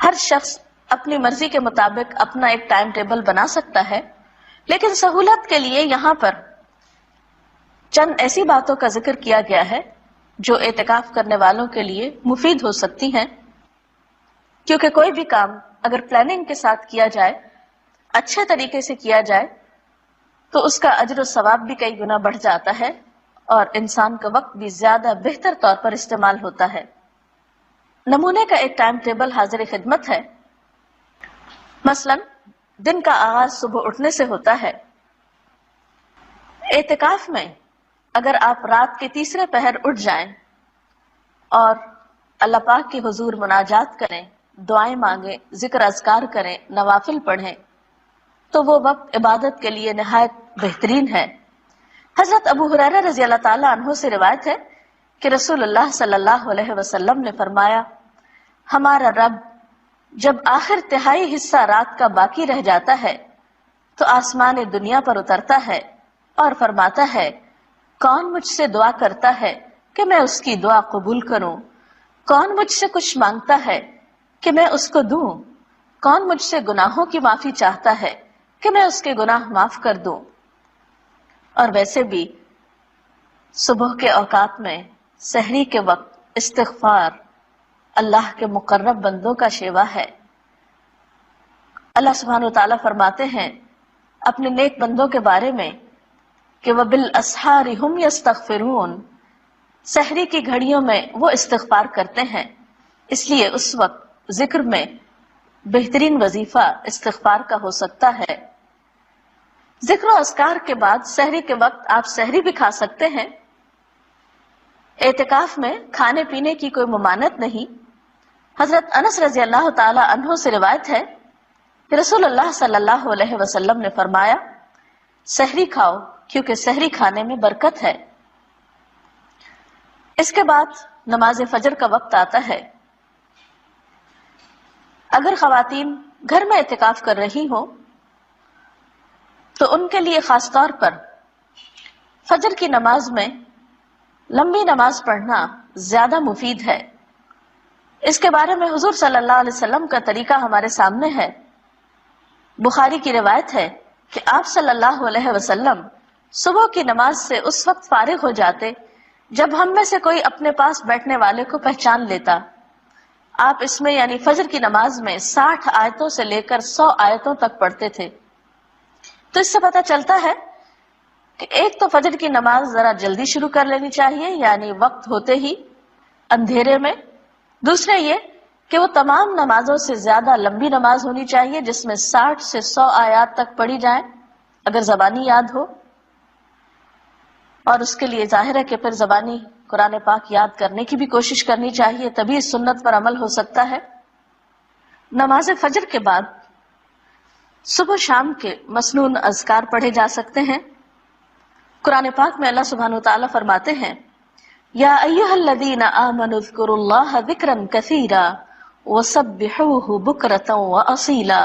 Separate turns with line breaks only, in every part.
ہر شخص اپنی مرضی کے مطابق اپنا ایک ٹائم ٹیبل بنا سکتا ہے، لیکن سہولت کے لیے یہاں پر چند ایسی باتوں کا ذکر کیا گیا ہے جو اعتکاف کرنے والوں کے لیے مفید ہو سکتی ہیں، کیونکہ کوئی بھی کام اگر پلاننگ کے ساتھ کیا جائے، اچھے طریقے سے کیا جائے، تو اس کا اجر و ثواب بھی کئی گنا بڑھ جاتا ہے اور انسان کا وقت بھی زیادہ بہتر طور پر استعمال ہوتا ہے۔ نمونے کا ایک ٹائم ٹیبل حاضر خدمت ہے۔ مثلا دن کا آغاز صبح اٹھنے سے ہوتا ہے۔ اعتکاف میں اگر آپ رات کے تیسرے پہر اٹھ جائیں اور اللہ پاک کے حضور مناجات کریں، دعائیں مانگیں، ذکر اذکار کریں، نوافل پڑھیں، تو وہ وقت عبادت کے لیے نہایت بہترین ہے۔ حضرت ابو ہریرہ رضی اللہ تعالی عنہ سے روایت ہے کہ رسول اللہ صلی اللہ علیہ وسلم نے فرمایا، ہمارا رب جب آخر تہائی حصہ رات کا باقی رہ جاتا ہے تو آسمان دنیا پر اترتا ہے اور فرماتا ہے، کون مجھ سے دعا کرتا ہے کہ میں اس کی دعا قبول کروں؟ کون مجھ سے کچھ مانگتا ہے کہ میں اس کو دوں؟ کون مجھ سے گناہوں کی معافی چاہتا ہے کہ میں اس کے گناہ معاف کر دوں؟ اور ویسے بھی صبح کے اوقات میں سحری کے وقت استغفار اللہ کے مقرب بندوں کا شیوا ہے۔ اللہ سبحانہ و تعالیٰ فرماتے ہیں اپنے نیک بندوں کے بارے میں کہ وَبِالْأَسْحَارِ هُمْ يَسْتَغْفِرُونَ، سحری کی گھڑیوں میں وہ استغفار کرتے ہیں، اس لیے اس وقت ذکر میں بہترین وظیفہ استغفار کا ہو سکتا ہے۔ ذکر و اذکار کے بعد سحری کے وقت آپ سحری بھی کھا سکتے ہیں۔ اعتکاف میں کھانے پینے کی کوئی ممانعت نہیں۔ حضرت انس رضی اللہ تعالی عنہ سے روایت ہے کہ رسول اللہ صلی اللہ علیہ وسلم نے فرمایا، سحری کھاؤ کیونکہ سحری کھانے میں برکت ہے۔ اس کے بعد نماز فجر کا وقت آتا ہے۔ اگر خواتین گھر میں اعتکاف کر رہی ہوں تو ان کے لیے خاص طور پر فجر کی نماز میں لمبی نماز پڑھنا زیادہ مفید ہے۔ اس کے بارے میں حضور صلی اللہ علیہ وسلم کا طریقہ ہمارے سامنے ہے۔ بخاری کی روایت ہے کہ آپ صلی اللہ علیہ وسلم صبح کی نماز سے اس وقت فارغ ہو جاتے جب ہم میں سے کوئی اپنے پاس بیٹھنے والے کو پہچان لیتا۔ آپ اس میں یعنی فجر کی نماز میں 60 آیتوں سے لے کر 100 آیتوں تک پڑھتے تھے۔ تو اس سے پتہ چلتا ہے کہ ایک تو فجر کی نماز ذرا جلدی شروع کر لینی چاہیے، یعنی وقت ہوتے ہی اندھیرے میں۔ دوسرے یہ کہ وہ تمام نمازوں سے زیادہ لمبی نماز ہونی چاہیے جس میں 60 سے 100 آیات تک پڑھی جائیں اگر زبانی یاد ہو، اور اس کے لیے ظاہر ہے کہ پھر زبانی قرآن پاک یاد کرنے کی بھی کوشش کرنی چاہیے، تبھی اس سنت پر عمل ہو سکتا ہے۔ نماز فجر کے بعد صبح شام کے مسنون اذکار پڑھے جا سکتے ہیں۔ قرآن پاک میں اللہ سبحانہ وتعالی فرماتے ہیں، یا ایھا الذین آمنوا اذکروا اللہ ذکرا کثیرا وسبحوہ بکرۃ واصیلا،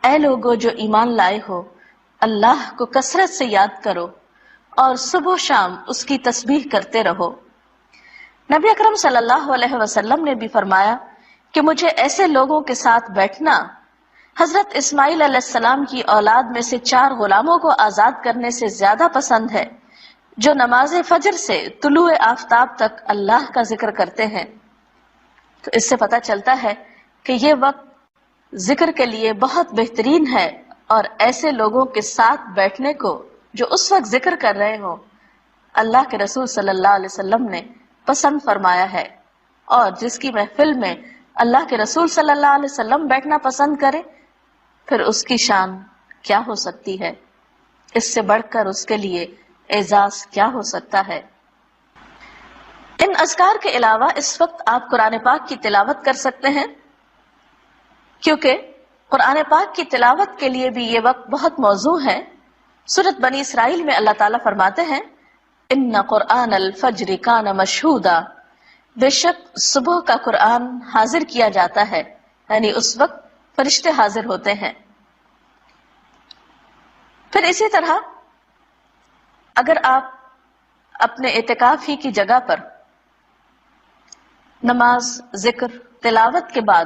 اے لوگو جو ایمان لائے ہو، اللہ کو کثرت سے یاد کرو اور صبح و شام اس کی تسبیح کرتے رہو۔ نبی اکرم صلی اللہ علیہ وسلم نے بھی فرمایا کہ مجھے ایسے لوگوں کے ساتھ بیٹھنا حضرت اسماعیل علیہ السلام کی اولاد میں سے 4 غلاموں کو آزاد کرنے سے زیادہ پسند ہے جو نماز فجر سے طلوع آفتاب تک اللہ کا ذکر کرتے ہیں۔ تو اس سے پتہ چلتا ہے کہ یہ وقت ذکر کے لیے بہت بہترین ہے، اور ایسے لوگوں کے ساتھ بیٹھنے کو جو اس وقت ذکر کر رہے ہوں اللہ کے رسول صلی اللہ علیہ وسلم نے پسند فرمایا ہے، اور جس کی محفل میں اللہ کے رسول صلی اللہ علیہ وسلم بیٹھنا پسند کرے پھر اس کی شان کیا ہو سکتی ہے، اس سے بڑھ کر اس کے لیے اعزاز کیا ہو سکتا ہے۔ ان اذکار کے علاوہ اس وقت آپ قرآن پاک کی تلاوت کر سکتے ہیں، کیونکہ قرآن پاک کی تلاوت کے لیے بھی یہ وقت بہت موزوں ہے۔ سورۃ بنی اسرائیل میں اللہ تعالیٰ فرماتے ہیں، ان قرآن الفجر کان مشہودا، بے شک صبح کا قرآن حاضر کیا جاتا ہے، یعنی اس وقت فرشتے حاضر ہوتے ہیں۔ پھر اسی طرح اگر آپ اپنے اعتکاف ہی کی جگہ پر نماز، ذکر، تلاوت کے بعد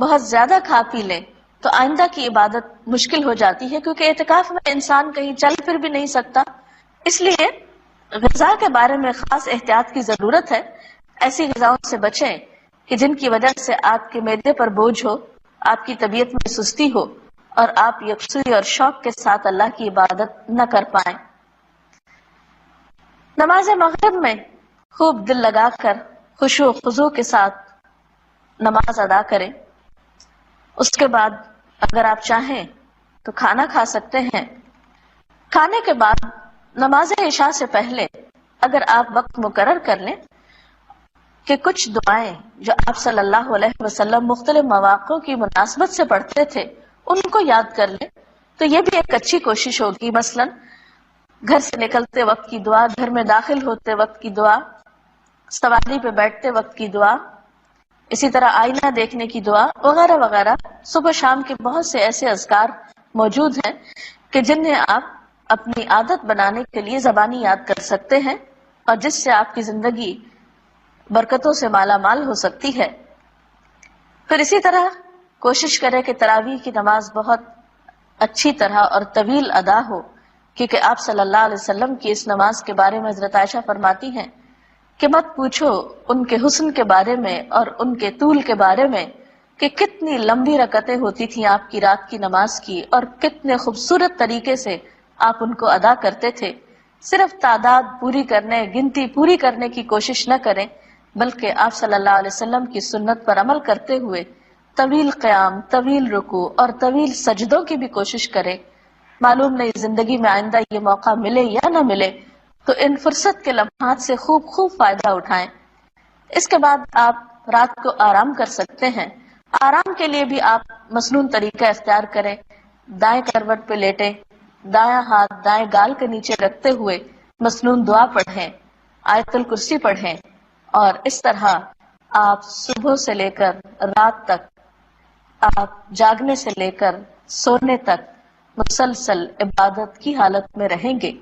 بہت زیادہ کھا پی لیں تو آئندہ کی عبادت مشکل ہو جاتی ہے، کیونکہ اعتکاف میں انسان کہیں چل پھر بھی نہیں سکتا. اس لیے غذا کے بارے میں خاص احتیاط کی ضرورت ہے. ایسی غذاؤں سے بچیں کہ جن کی وجہ سے آپ کے معدے پر بوجھ ہو، آپ کی طبیعت میں سستی ہو اور آپ یکسوئی اور شوق کے ساتھ اللہ کی عبادت نہ کر پائیں. نماز مغرب میں خوب دل لگا کر خشوع و خضوع کے ساتھ نماز ادا کریں. اس کے بعد اگر آپ چاہیں تو کھانا کھا سکتے ہیں. کھانے کے بعد نماز عشاء سے پہلے اگر آپ وقت مقرر کر لیں کہ کچھ دعائیں جو آپ صلی اللہ علیہ وسلم مختلف مواقع کی مناسبت سے پڑھتے تھے ان کو یاد کر لیں تو یہ بھی ایک اچھی کوشش ہوگی. مثلا گھر سے نکلتے وقت کی دعا، گھر میں داخل ہوتے وقت کی دعا، سواری پہ بیٹھتے وقت کی دعا، اسی طرح آئینہ دیکھنے کی دعا وغیرہ وغیرہ. صبح شام کے بہت سے ایسے اذکار موجود ہیں کہ جنہیں آپ اپنی عادت بنانے کے لیے زبانی یاد کر سکتے ہیں اور جس سے آپ کی زندگی برکتوں سے مالا مال ہو سکتی ہے. پھر اسی طرح کوشش کریں کہ تراویح کی نماز بہت اچھی طرح اور طویل ادا ہو، کیونکہ آپ صلی اللہ علیہ وسلم کی اس نماز کے بارے میں حضرت عائشہ فرماتی ہیں کہ مت پوچھو ان کے حسن کے بارے میں اور ان کے طول کے بارے میں کہ کتنی لمبی رکعتیں ہوتی تھیں آپ کی رات کی نماز کی اور کتنے خوبصورت طریقے سے آپ ان کو ادا کرتے تھے. صرف تعداد پوری کرنے، گنتی پوری کرنے کی کوشش نہ کریں، بلکہ آپ صلی اللہ علیہ وسلم کی سنت پر عمل کرتے ہوئے طویل قیام، طویل رکوع اور طویل سجدوں کی بھی کوشش کریں. معلوم نہیں زندگی میں آئندہ یہ موقع ملے یا نہ ملے، تو ان فرصت کے لمحات سے خوب فائدہ اٹھائیں. اس کے بعد آپ رات کو آرام کر سکتے ہیں. آرام کے لیے بھی آپ مسنون طریقہ اختیار کریں. دائیں کروٹ پہ لیٹیں، دایاں ہاتھ دائیں گال کے نیچے رکھتے ہوئے مسنون دعا پڑھیں، آیت الکرسی پڑھیں، اور اس طرح آپ صبح سے لے کر رات تک، آپ جاگنے سے لے کر سونے تک مسلسل عبادت کی حالت میں رہیں گے.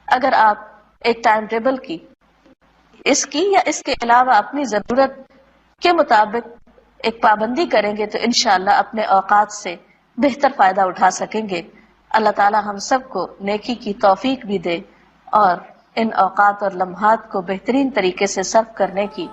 اگر آپ ایک ٹائم ٹیبل کی اس کی یا اس کے علاوہ اپنی ضرورت کے مطابق ایک پابندی کریں گے تو انشاءاللہ اپنے اوقات سے بہتر فائدہ اٹھا سکیں گے. اللہ تعالی ہم سب کو نیکی کی توفیق بھی دے اور ان اوقات اور لمحات کو بہترین طریقے سے صرف کرنے کی